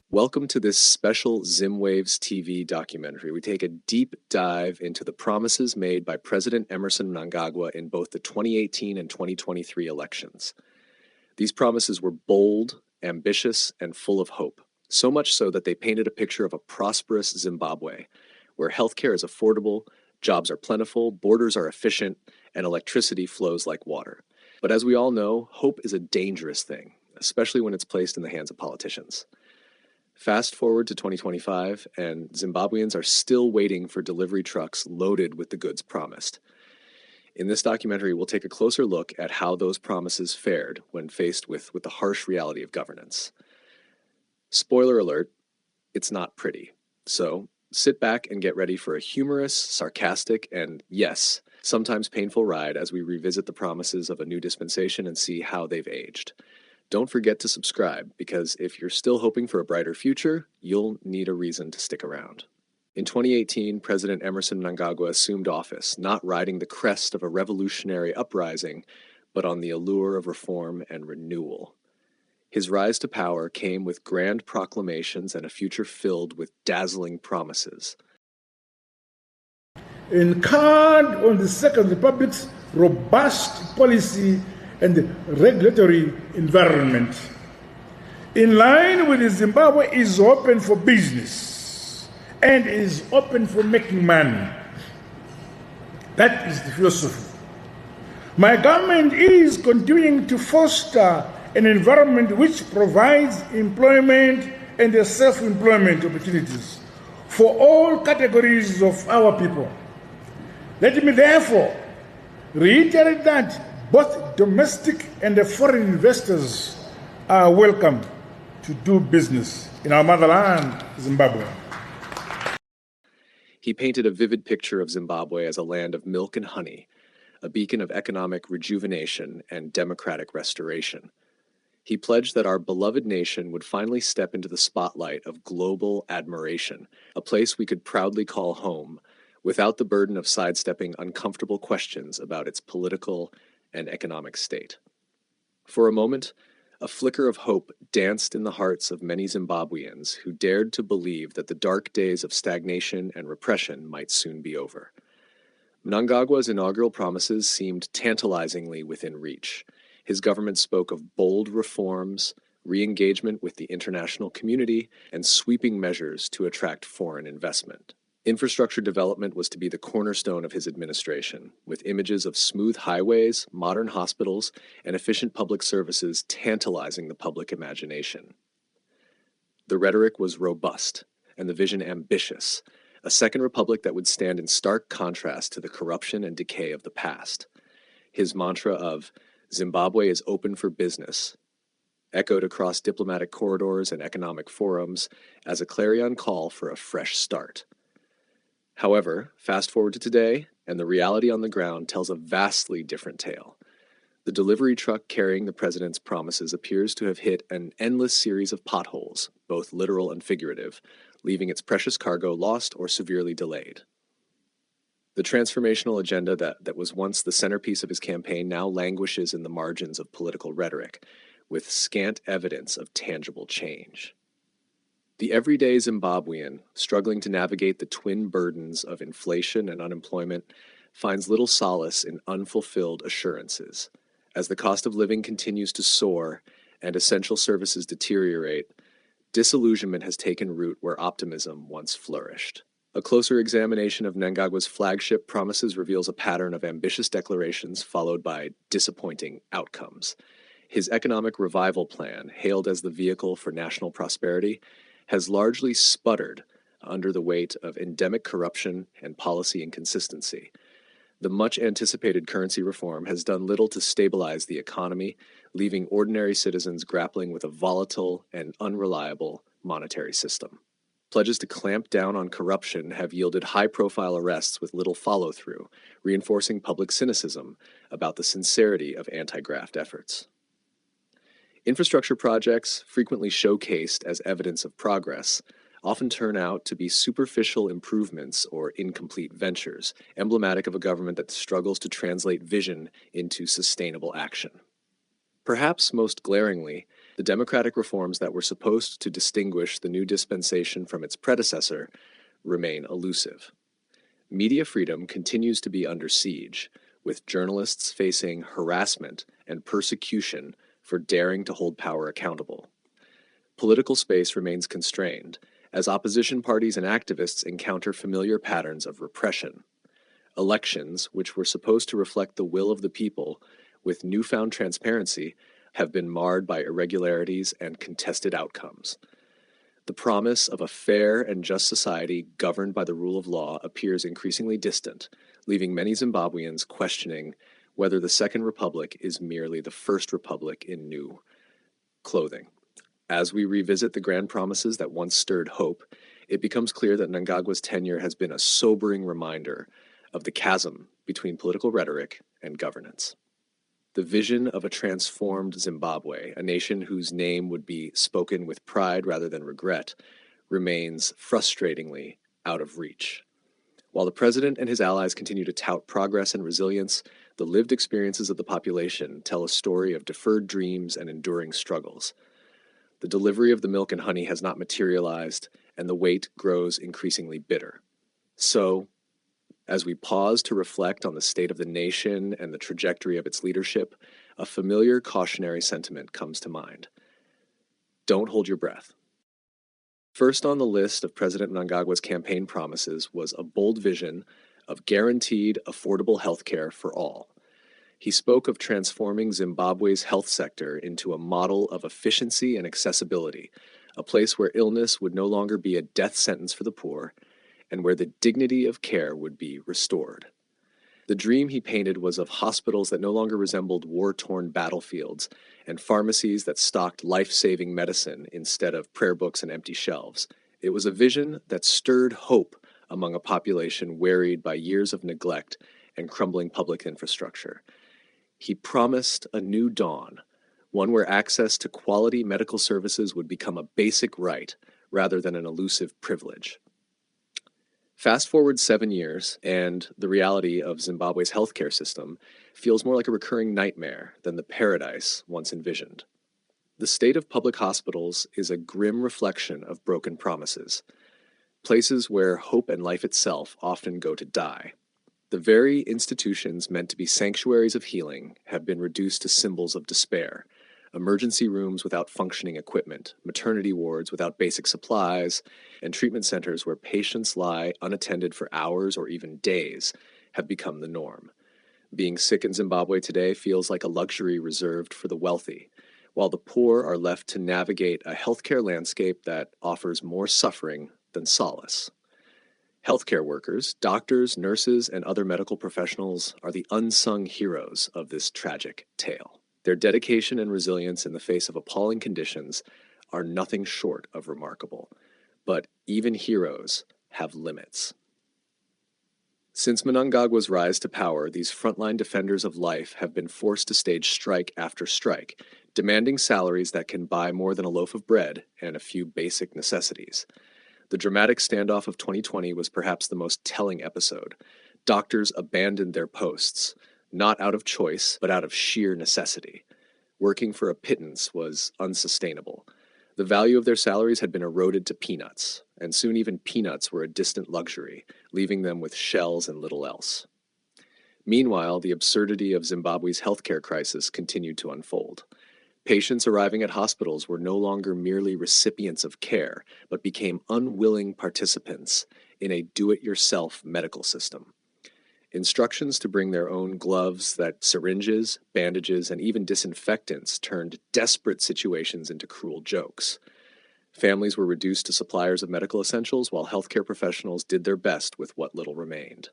Welcome to this special Zimwaves TV documentary. We take a deep dive into the promises made by President Emerson Mnangagwa in both the 2018 and 2023 elections. These promises were bold, ambitious, and full of hope, so much so that they painted a picture of a prosperous Zimbabwe, where healthcare is affordable, jobs are plentiful, borders are efficient, and electricity flows like water. But as we all know, hope is a dangerous thing, especially when it's placed in the hands of politicians. Fast forward to 2025, and Zimbabweans are still waiting for delivery trucks loaded with the goods promised. In this documentary, we'll take a closer look at how those promises fared when faced with the harsh reality of governance. Spoiler alert, it's not pretty. So sit back and get ready for a humorous, sarcastic, and yes, sometimes painful ride as we revisit the promises of a new dispensation and see how they've aged. Don't forget to subscribe, because if you're still hoping for a brighter future, you'll need a reason to stick around. In 2018, President Emerson Mnangagwa assumed office, not riding the crest of a revolutionary uprising, but on the allure of reform and renewal. His rise to power came with grand proclamations and a future filled with dazzling promises. And count on the Second Republic's robust policy and regulatory environment. In line with Zimbabwe is open for business and is open for making money. That is the philosophy. My government is continuing to foster an environment which provides employment and self-employment opportunities for all categories of our people. Let me therefore reiterate that both domestic and foreign investors are welcome to do business in our motherland, Zimbabwe. He painted a vivid picture of Zimbabwe as a land of milk and honey, a beacon of economic rejuvenation and democratic restoration. He pledged that our beloved nation would finally step into the spotlight of global admiration, a place we could proudly call home, without the burden of sidestepping uncomfortable questions about its political and economic state. For a moment, a flicker of hope danced in the hearts of many Zimbabweans who dared to believe that the dark days of stagnation and repression might soon be over. Mnangagwa's inaugural promises seemed tantalizingly within reach. His government spoke of bold reforms, re-engagement with the international community, and sweeping measures to attract foreign investment. Infrastructure development was to be the cornerstone of his administration, with images of smooth highways, modern hospitals, and efficient public services tantalizing the public imagination. The rhetoric was robust, and the vision ambitious, a second republic that would stand in stark contrast to the corruption and decay of the past. His mantra of "Zimbabwe is open for business" echoed across diplomatic corridors and economic forums as a clarion call for a fresh start. However, fast forward to today, and the reality on the ground tells a vastly different tale. The delivery truck carrying the president's promises appears to have hit an endless series of potholes, both literal and figurative, leaving its precious cargo lost or severely delayed. The transformational agenda that was once the centerpiece of his campaign now languishes in the margins of political rhetoric, with scant evidence of tangible change. The everyday Zimbabwean, struggling to navigate the twin burdens of inflation and unemployment, finds little solace in unfulfilled assurances. As the cost of living continues to soar and essential services deteriorate, disillusionment has taken root where optimism once flourished. A closer examination of Mnangagwa's flagship promises reveals a pattern of ambitious declarations followed by disappointing outcomes. His economic revival plan, hailed as the vehicle for national prosperity, has largely sputtered under the weight of endemic corruption and policy inconsistency. The much-anticipated currency reform has done little to stabilize the economy, leaving ordinary citizens grappling with a volatile and unreliable monetary system. Pledges to clamp down on corruption have yielded high-profile arrests with little follow-through, reinforcing public cynicism about the sincerity of anti-graft efforts. Infrastructure projects, frequently showcased as evidence of progress, often turn out to be superficial improvements or incomplete ventures, emblematic of a government that struggles to translate vision into sustainable action. Perhaps most glaringly, The democratic reforms that were supposed to distinguish the new dispensation from its predecessor remain elusive. Media freedom continues to be under siege, with journalists facing harassment and persecution for daring to hold power accountable. Political space remains constrained, as opposition parties and activists encounter familiar patterns of repression. Elections, which were supposed to reflect the will of the people, with newfound transparency, have been marred by irregularities and contested outcomes. The promise of a fair and just society governed by the rule of law appears increasingly distant, leaving many Zimbabweans questioning whether the Second Republic is merely the First Republic in new clothing. As we revisit the grand promises that once stirred hope, it becomes clear that Mnangagwa's tenure has been a sobering reminder of the chasm between political rhetoric and governance. The vision of a transformed Zimbabwe, a nation whose name would be spoken with pride rather than regret, remains frustratingly out of reach. While the president and his allies continue to tout progress and resilience, the lived experiences of the population tell a story of deferred dreams and enduring struggles. The delivery of the milk and honey has not materialized, and the wait grows increasingly bitter. So, as we pause to reflect on the state of the nation and the trajectory of its leadership, a familiar cautionary sentiment comes to mind. Don't hold your breath. First on the list of President Mnangagwa's campaign promises was a bold vision of guaranteed, affordable health care for all. He spoke of transforming Zimbabwe's health sector into a model of efficiency and accessibility, a place where illness would no longer be a death sentence for the poor, and where the dignity of care would be restored. The dream he painted was of hospitals that no longer resembled war-torn battlefields, and pharmacies that stocked life-saving medicine instead of prayer books and empty shelves. It was a vision that stirred hope among a population wearied by years of neglect and crumbling public infrastructure. He promised a new dawn, one where access to quality medical services would become a basic right rather than an elusive privilege. Fast forward 7 years, and the reality of Zimbabwe's healthcare system feels more like a recurring nightmare than the paradise once envisioned. The state of public hospitals is a grim reflection of broken promises, places where hope and life itself often go to die. The very institutions meant to be sanctuaries of healing have been reduced to symbols of despair. Emergency rooms without functioning equipment, maternity wards without basic supplies, and treatment centers where patients lie unattended for hours or even days have become the norm. Being sick in Zimbabwe today feels like a luxury reserved for the wealthy, while the poor are left to navigate a healthcare landscape that offers more suffering than solace. Healthcare workers, doctors, nurses, and other medical professionals are the unsung heroes of this tragic tale. Their dedication and resilience in the face of appalling conditions are nothing short of remarkable. But even heroes have limits. Since Mnangagwa's rise to power, these frontline defenders of life have been forced to stage strike after strike, demanding salaries that can buy more than a loaf of bread and a few basic necessities. The dramatic standoff of 2020 was perhaps the most telling episode. Doctors abandoned their posts, not out of choice, but out of sheer necessity. Working for a pittance was unsustainable. The value of their salaries had been eroded to peanuts, and soon even peanuts were a distant luxury, leaving them with shells and little else. Meanwhile, the absurdity of Zimbabwe's healthcare crisis continued to unfold. Patients arriving at hospitals were no longer merely recipients of care, but became unwilling participants in a do-it-yourself medical system. Instructions to bring their own gloves, that syringes, bandages, and even disinfectants turned desperate situations into cruel jokes. Families were reduced to suppliers of medical essentials, while healthcare professionals did their best with what little remained.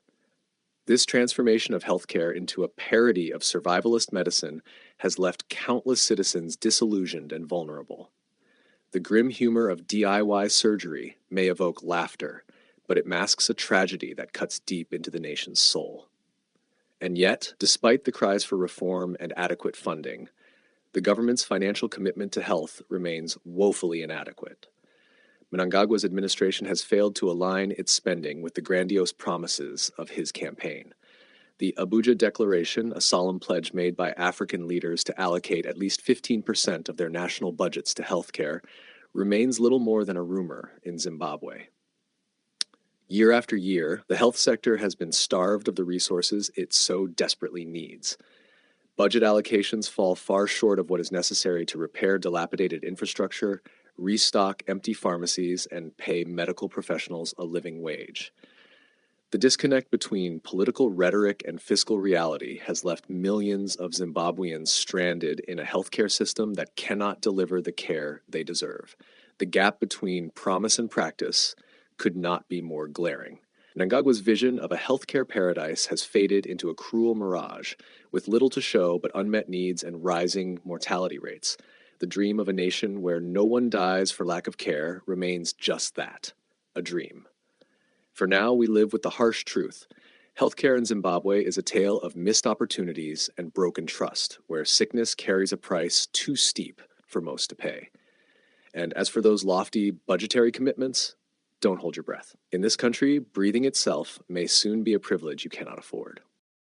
This transformation of healthcare into a parody of survivalist medicine has left countless citizens disillusioned and vulnerable. The grim humor of DIY surgery may evoke laughter, but it masks a tragedy that cuts deep into the nation's soul. And yet, despite the cries for reform and adequate funding, the government's financial commitment to health remains woefully inadequate. Mnangagwa's administration has failed to align its spending with the grandiose promises of his campaign. The Abuja Declaration, a solemn pledge made by African leaders to allocate at least 15% of their national budgets to healthcare, remains little more than a rumor in Zimbabwe. Year after year, the health sector has been starved of the resources it so desperately needs. Budget allocations fall far short of what is necessary to repair dilapidated infrastructure, restock empty pharmacies, and pay medical professionals a living wage. The disconnect between political rhetoric and fiscal reality has left millions of Zimbabweans stranded in a healthcare system that cannot deliver the care they deserve. The gap between promise and practice could not be more glaring. Mnangagwa's vision of a healthcare paradise has faded into a cruel mirage, with little to show but unmet needs and rising mortality rates. The dream of a nation where no one dies for lack of care remains just that, a dream. For now, we live with the harsh truth. Healthcare in Zimbabwe is a tale of missed opportunities and broken trust, where sickness carries a price too steep for most to pay. And as for those lofty budgetary commitments, don't hold your breath. In this country, breathing itself may soon be a privilege you cannot afford.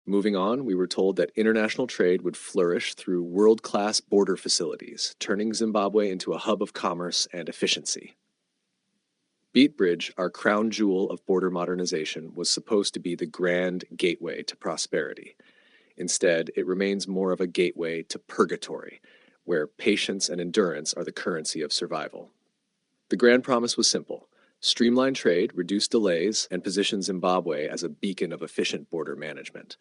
Moving on, we were told that international trade would flourish through world-class border facilities, turning Zimbabwe into a hub of commerce and efficiency. Beat Bridge, our crown jewel of border modernization, was supposed to be the grand gateway to prosperity. Instead, it remains more of a gateway to purgatory, where patience and endurance are the currency of survival. The grand promise was simple: streamline trade, reduce delays, and position Zimbabwe as a beacon of efficient border management.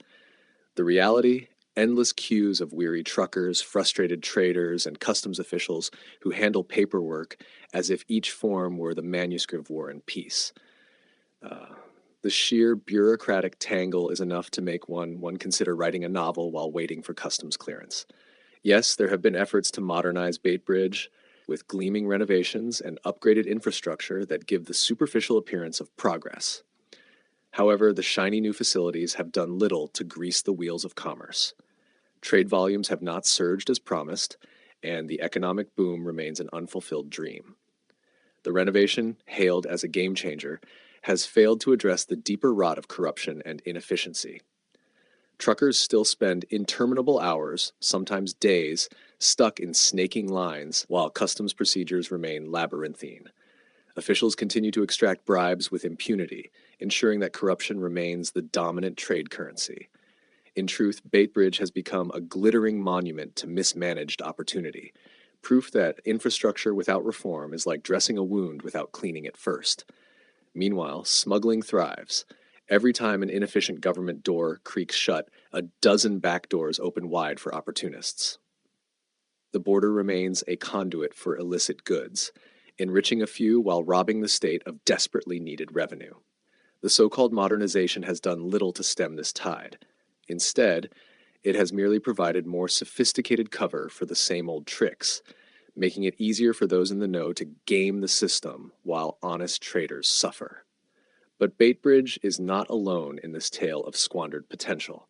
The reality: endless queues of weary truckers, frustrated traders, and customs officials who handle paperwork as if each form were the manuscript of War and Peace. The sheer bureaucratic tangle is enough to make one consider writing a novel while waiting for customs clearance. Yes, there have been efforts to modernize Bait Bridge, with gleaming renovations and upgraded infrastructure that give the superficial appearance of progress. However, the shiny new facilities have done little to grease the wheels of commerce. Trade volumes have not surged as promised, and the economic boom remains an unfulfilled dream. The renovation, hailed as a game changer, has failed to address the deeper rot of corruption and inefficiency. Truckers still spend interminable hours, sometimes days, stuck in snaking lines, while customs procedures remain labyrinthine. Officials continue to extract bribes with impunity, ensuring that corruption remains the dominant trade currency. In truth, Bait Bridge has become a glittering monument to mismanaged opportunity, proof that infrastructure without reform is like dressing a wound without cleaning it first. Meanwhile, smuggling thrives. Every time an inefficient government door creaks shut, a dozen back doors open wide for opportunists. The border remains a conduit for illicit goods, enriching a few while robbing the state of desperately needed revenue. The so-called modernization has done little to stem this tide. Instead, it has merely provided more sophisticated cover for the same old tricks, making it easier for those in the know to game the system while honest traders suffer. But Bait Bridge is not alone in this tale of squandered potential.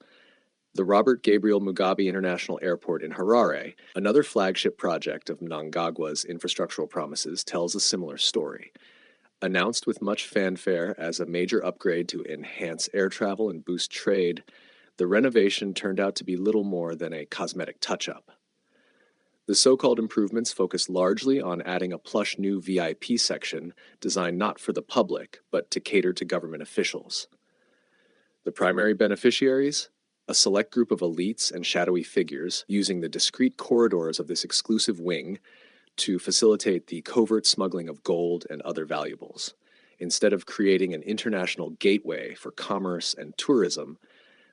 The Robert Gabriel Mugabe International Airport in Harare, another flagship project of Mnangagwa's infrastructural promises, tells a similar story. Announced with much fanfare as a major upgrade to enhance air travel and boost trade, the renovation turned out to be little more than a cosmetic touch-up. The so-called improvements focused largely on adding a plush new VIP section designed not for the public, but to cater to government officials. The primary beneficiaries? A select group of elites and shadowy figures using the discreet corridors of this exclusive wing to facilitate the covert smuggling of gold and other valuables. Instead of creating an international gateway for commerce and tourism,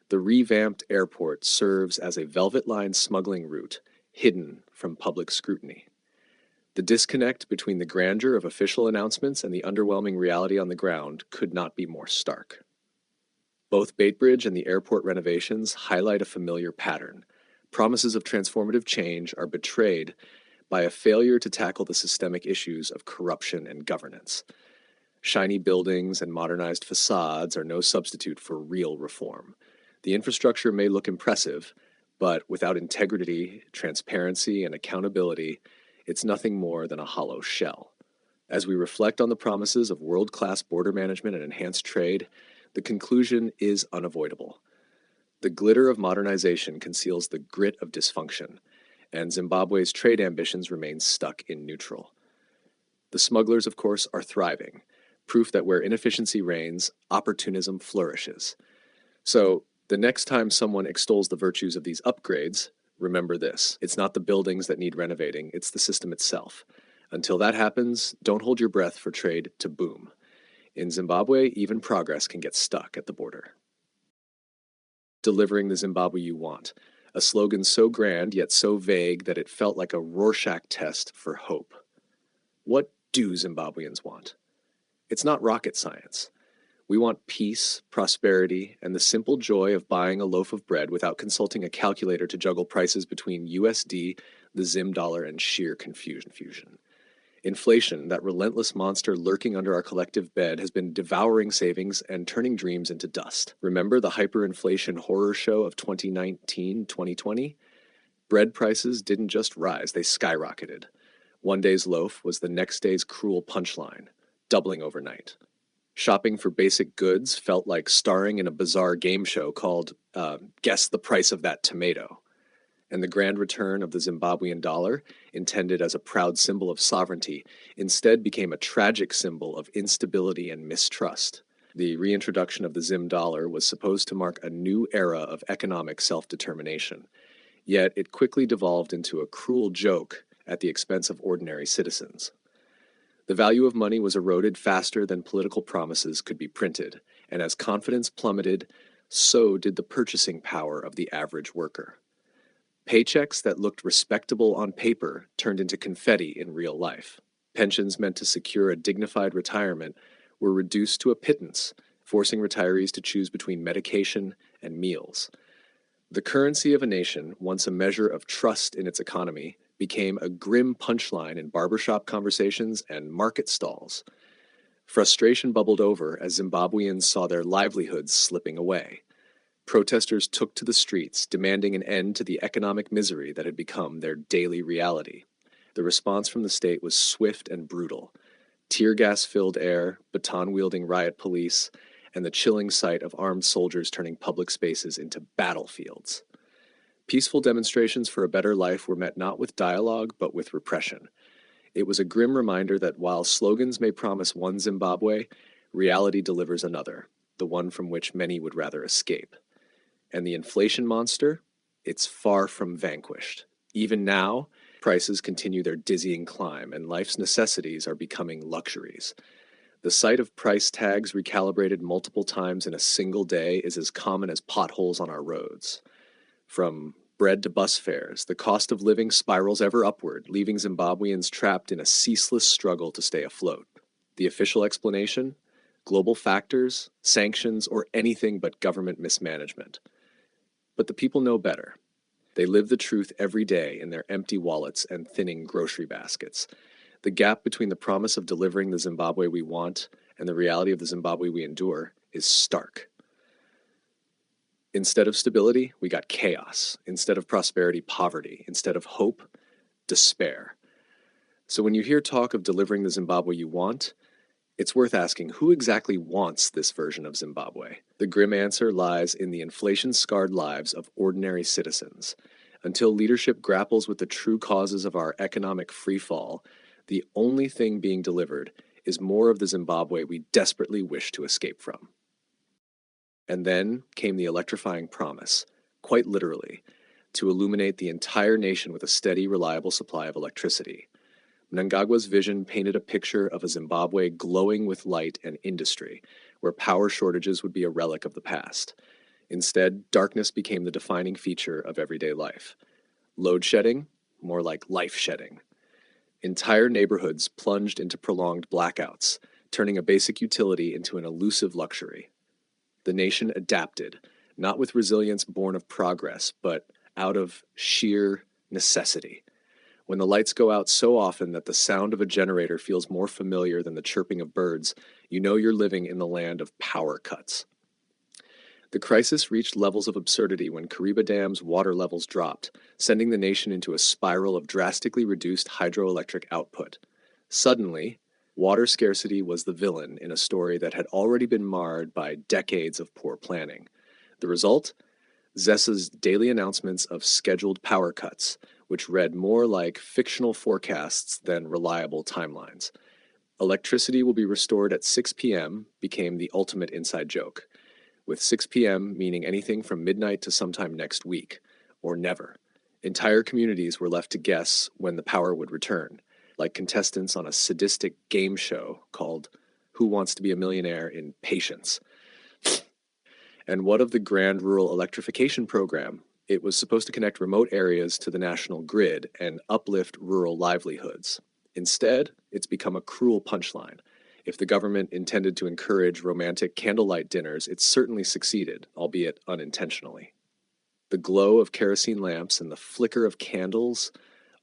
the revamped airport serves as a velvet-lined smuggling route, hidden from public scrutiny. The disconnect between the grandeur of official announcements and the underwhelming reality on the ground could not be more stark. Both Bait Bridge and the airport renovations highlight a familiar pattern. Promises of transformative change are betrayed by a failure to tackle the systemic issues of corruption and governance. Shiny buildings and modernized facades are no substitute for real reform. The infrastructure may look impressive, but without integrity, transparency, and accountability, it's nothing more than a hollow shell. As we reflect on the promises of world-class border management and enhanced trade, the conclusion is unavoidable. The glitter of modernization conceals the grit of dysfunction, and Zimbabwe's trade ambitions remain stuck in neutral. The smugglers, of course, are thriving, proof that where inefficiency reigns, opportunism flourishes. So, the next time someone extols the virtues of these upgrades, remember this: it's not the buildings that need renovating, it's the system itself. Until that happens, don't hold your breath for trade to boom. In Zimbabwe, even progress can get stuck at the border. Delivering the Zimbabwe you want, a slogan so grand yet so vague that it felt like a Rorschach test for hope. What do Zimbabweans want? It's not rocket science. We want peace, prosperity, and the simple joy of buying a loaf of bread without consulting a calculator to juggle prices between USD, the Zim dollar, and sheer confusion. Inflation, that relentless monster lurking under our collective bed, has been devouring savings and turning dreams into dust. Remember the hyperinflation horror show of 2019-2020? Bread prices didn't just rise, they skyrocketed. One day's loaf was the next day's cruel punchline, doubling overnight. Shopping for basic goods felt like starring in a bizarre game show called Guess the Price of That Tomato. And the grand return of the Zimbabwean dollar, intended as a proud symbol of sovereignty, instead became a tragic symbol of instability and mistrust. The reintroduction of the Zim dollar was supposed to mark a new era of economic self-determination. Yet it quickly devolved into a cruel joke at the expense of ordinary citizens. The value of money was eroded faster than political promises could be printed, and as confidence plummeted, so did the purchasing power of the average worker. Paychecks that looked respectable on paper turned into confetti in real life. Pensions meant to secure a dignified retirement were reduced to a pittance, forcing retirees to choose between medication and meals. The currency of a nation, once a measure of trust in its economy, became a grim punchline in barbershop conversations and market stalls. Frustration bubbled over as Zimbabweans saw their livelihoods slipping away. Protesters took to the streets, demanding an end to the economic misery that had become their daily reality. The response from the state was swift and brutal. Tear gas-filled air, baton-wielding riot police, and the chilling sight of armed soldiers turning public spaces into battlefields. Peaceful demonstrations for a better life were met not with dialogue, but with repression. It was a grim reminder that while slogans may promise one Zimbabwe, reality delivers another, the one from which many would rather escape. And the inflation monster? It's far from vanquished. Even now, prices continue their dizzying climb, and life's necessities are becoming luxuries. The sight of price tags recalibrated multiple times in a single day is as common as potholes on our roads. From bread to bus fares, the cost of living spirals ever upward, leaving Zimbabweans trapped in a ceaseless struggle to stay afloat. The official explanation? Global factors, sanctions, or anything but government mismanagement. But the people know better. They live the truth every day in their empty wallets and thinning grocery baskets. The gap between the promise of delivering the Zimbabwe we want and the reality of the Zimbabwe we endure is stark. Instead of stability, we got chaos. Instead of prosperity, poverty. Instead of hope, despair. So when you hear talk of delivering the Zimbabwe you want, it's worth asking, who exactly wants this version of Zimbabwe? The grim answer lies in the inflation-scarred lives of ordinary citizens. Until leadership grapples with the true causes of our economic freefall, the only thing being delivered is more of the Zimbabwe we desperately wish to escape from. And then came the electrifying promise, quite literally, to illuminate the entire nation with a steady, reliable supply of electricity. Mnangagwa's vision painted a picture of a Zimbabwe glowing with light and industry, where power shortages would be a relic of the past. Instead, darkness became the defining feature of everyday life. Load shedding, more like life shedding. Entire neighborhoods plunged into prolonged blackouts, turning a basic utility into an elusive luxury. The nation adapted, not with resilience born of progress, but out of sheer necessity. When the lights go out so often that the sound of a generator feels more familiar than the chirping of birds, you know you're living in the land of power cuts. The crisis reached levels of absurdity when Kariba Dam's water levels dropped, sending the nation into a spiral of drastically reduced hydroelectric output. Suddenly, water scarcity was the villain in a story that had already been marred by decades of poor planning. The result? ZESA's daily announcements of scheduled power cuts, which read more like fictional forecasts than reliable timelines. Electricity will be restored at 6 p.m. became the ultimate inside joke, with 6 p.m. meaning anything from midnight to sometime next week, or never. Entire communities were left to guess when the power would return, like contestants on a sadistic game show called Who Wants to Be a Millionaire in Patience. And what of the grand rural electrification program? It was supposed to connect remote areas to the national grid and uplift rural livelihoods. Instead, it's become a cruel punchline. If the government intended to encourage romantic candlelight dinners, it certainly succeeded, albeit unintentionally. The glow of kerosene lamps and the flicker of candles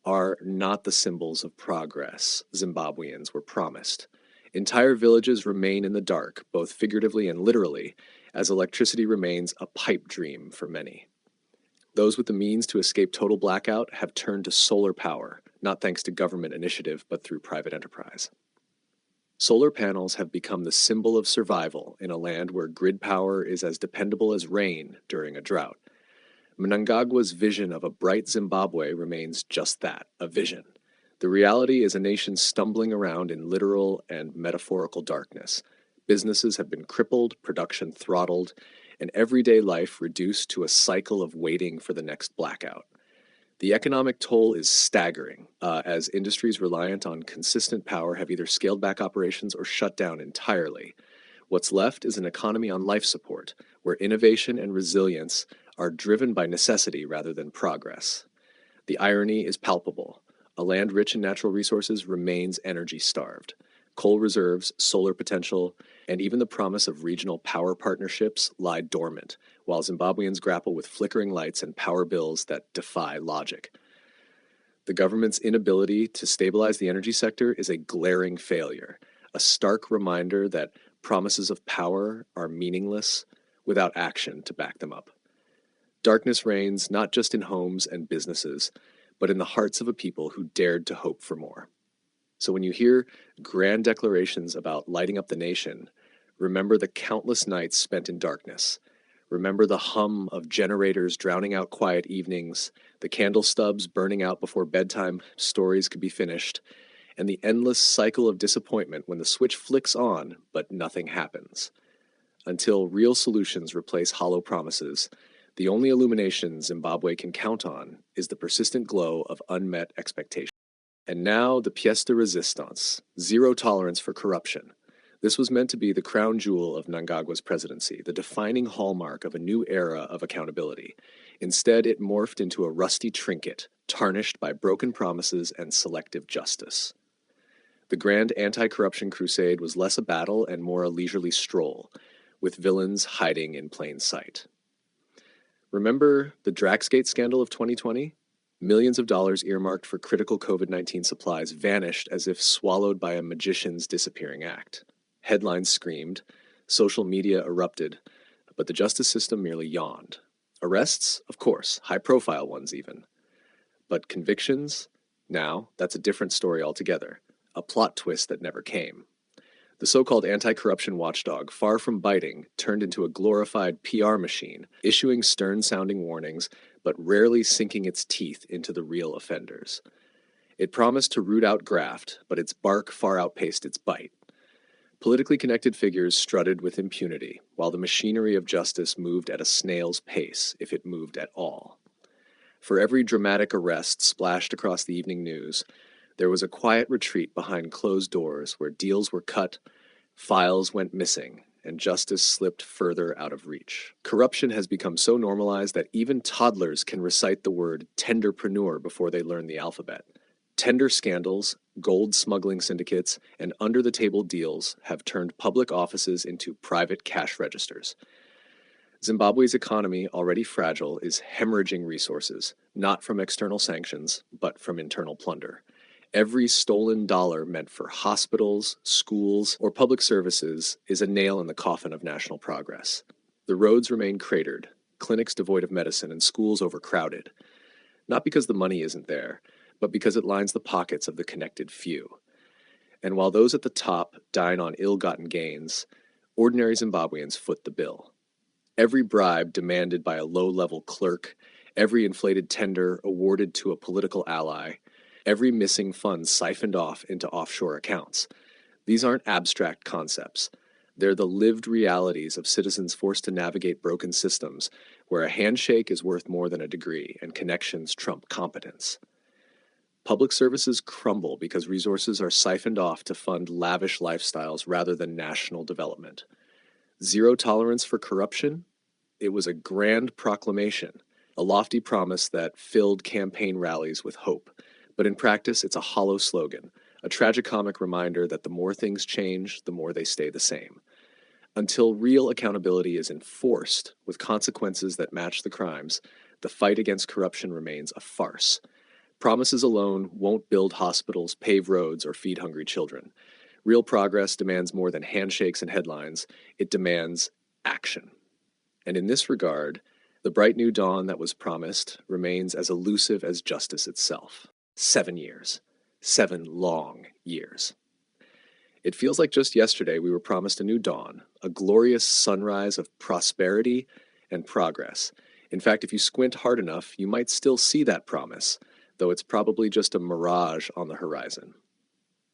are not the symbols of progress Zimbabweans were promised. Entire villages remain in the dark, both figuratively and literally, as electricity remains a pipe dream for many. Those with the means to escape total blackout have turned to solar power, not thanks to government initiative, but through private enterprise. Solar panels have become the symbol of survival in a land where grid power is as dependable as rain during a drought. Mnangagwa's vision of a bright Zimbabwe remains just that, a vision. The reality is a nation stumbling around in literal and metaphorical darkness. Businesses have been crippled, production throttled, and everyday life reduced to a cycle of waiting for the next blackout. The economic toll is staggering, as industries reliant on consistent power have either scaled back operations or shut down entirely. What's left is an economy on life support, where innovation and resilience are driven by necessity rather than progress. The irony is palpable. A land rich in natural resources remains energy starved. Coal reserves, solar potential, and even the promise of regional power partnerships lie dormant, while Zimbabweans grapple with flickering lights and power bills that defy logic. The government's inability to stabilize the energy sector is a glaring failure, a stark reminder that promises of power are meaningless without action to back them up. Darkness reigns not just in homes and businesses, but in the hearts of a people who dared to hope for more. So when you hear grand declarations about lighting up the nation, remember the countless nights spent in darkness. Remember the hum of generators drowning out quiet evenings, the candle stubs burning out before bedtime stories could be finished, and the endless cycle of disappointment when the switch flicks on, but nothing happens. Until real solutions replace hollow promises, the only illumination Zimbabwe can count on is the persistent glow of unmet expectations. And now the pièce de résistance, zero tolerance for corruption. This was meant to be the crown jewel of Mnangagwa's presidency, the defining hallmark of a new era of accountability. Instead, it morphed into a rusty trinket, tarnished by broken promises and selective justice. The grand anti-corruption crusade was less a battle and more a leisurely stroll, with villains hiding in plain sight. Remember the Draxgate scandal of 2020? Millions of dollars earmarked for critical COVID-19 supplies vanished as if swallowed by a magician's disappearing act. Headlines screamed, social media erupted, but the justice system merely yawned. Arrests? Of course, high-profile ones even. But convictions? Now, that's a different story altogether, a plot twist that never came. The so-called anti-corruption watchdog, far from biting, turned into a glorified PR machine, issuing stern-sounding warnings, but rarely sinking its teeth into the real offenders. It promised to root out graft, but its bark far outpaced its bite. Politically connected figures strutted with impunity, while the machinery of justice moved at a snail's pace, if it moved at all. For every dramatic arrest splashed across the evening news, there was a quiet retreat behind closed doors where deals were cut, files went missing, and justice slipped further out of reach. Corruption has become so normalized that even toddlers can recite the word tenderpreneur before they learn the alphabet. Tender scandals, gold smuggling syndicates, and under-the-table deals have turned public offices into private cash registers. Zimbabwe's economy, already fragile, is hemorrhaging resources, not from external sanctions, but from internal plunder. Every stolen dollar meant for hospitals, schools, or public services is a nail in the coffin of national progress. The roads remain cratered, clinics devoid of medicine, and schools overcrowded. Not because the money isn't there, but because it lines the pockets of the connected few. And while those at the top dine on ill-gotten gains, ordinary Zimbabweans foot the bill. Every bribe demanded by a low-level clerk, every inflated tender awarded to a political ally, every missing fund siphoned off into offshore accounts. These aren't abstract concepts. They're the lived realities of citizens forced to navigate broken systems where a handshake is worth more than a degree and connections trump competence. Public services crumble because resources are siphoned off to fund lavish lifestyles rather than national development. Zero tolerance for corruption? It was a grand proclamation, a lofty promise that filled campaign rallies with hope. But in practice, it's a hollow slogan, a tragicomic reminder that the more things change, the more they stay the same. Until real accountability is enforced with consequences that match the crimes, the fight against corruption remains a farce. Promises alone won't build hospitals, pave roads, or feed hungry children. Real progress demands more than handshakes and headlines. It demands action. And in this regard, the bright new dawn that was promised remains as elusive as justice itself. 7 years. 7 long years. It feels like just yesterday we were promised a new dawn, a glorious sunrise of prosperity and progress. In fact, if you squint hard enough, you might still see that promise, though it's probably just a mirage on the horizon.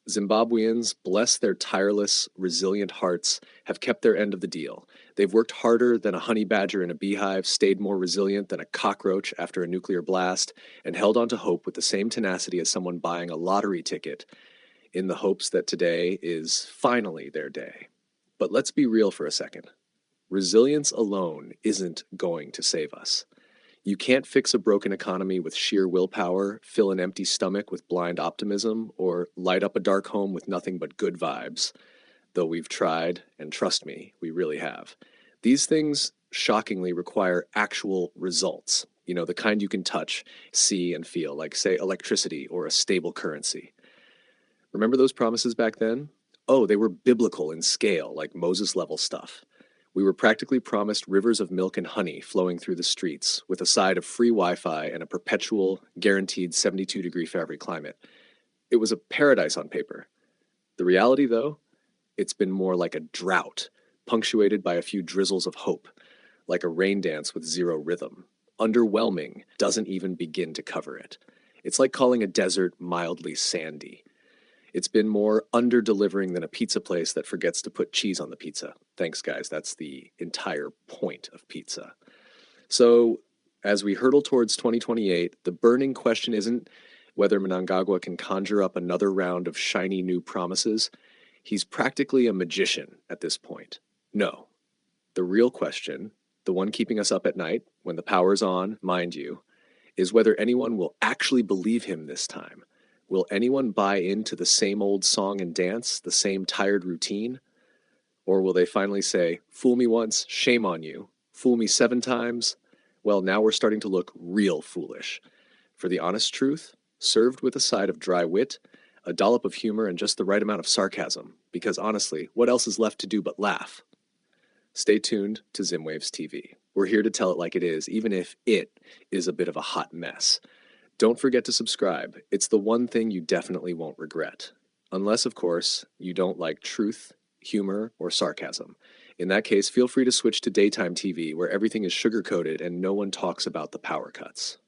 Zimbabweans, bless their tireless, resilient hearts, have kept their end of the deal. They've worked harder than a honey badger in a beehive, stayed more resilient than a cockroach after a nuclear blast, and held on to hope with the same tenacity as someone buying a lottery ticket in the hopes that today is finally their day. But let's be real for a second. Resilience alone isn't going to save us. You can't fix a broken economy with sheer willpower, fill an empty stomach with blind optimism, or light up a dark home with nothing but good vibes. Though we've tried, and trust me, we really have. These things, shockingly, require actual results. You know, the kind you can touch, see, and feel, like, say, electricity or a stable currency. Remember those promises back then? Oh, they were biblical in scale, like Moses-level stuff. We were practically promised rivers of milk and honey flowing through the streets, with a side of free Wi-Fi and a perpetual, guaranteed 72-degree Fahrenheit climate. It was a paradise on paper. The reality, though, it's been more like a drought, punctuated by a few drizzles of hope, like a rain dance with zero rhythm. Underwhelming doesn't even begin to cover it. It's like calling a desert mildly sandy. It's been more under-delivering than a pizza place that forgets to put cheese on the pizza. Thanks, guys. That's the entire point of pizza. So, as we hurtle towards 2028, the burning question isn't whether Mnangagwa can conjure up another round of shiny new promises. He's practically a magician at this point. No. The real question, the one keeping us up at night, when the power's on, mind you, is whether anyone will actually believe him this time. Will anyone buy into the same old song and dance, the same tired routine? Or will they finally say, fool me once, shame on you. Fool me 7 times? Well, now we're starting to look real foolish. For the honest truth, served with a side of dry wit, a dollop of humor, and just the right amount of sarcasm. Because honestly, what else is left to do but laugh? Stay tuned to Zimwaves TV. We're here to tell it like it is, even if it is a bit of a hot mess. Don't forget to subscribe. It's the one thing you definitely won't regret. Unless, of course, you don't like truth, humor, or sarcasm. In that case, feel free to switch to daytime TV, where everything is sugar-coated and no one talks about the power cuts.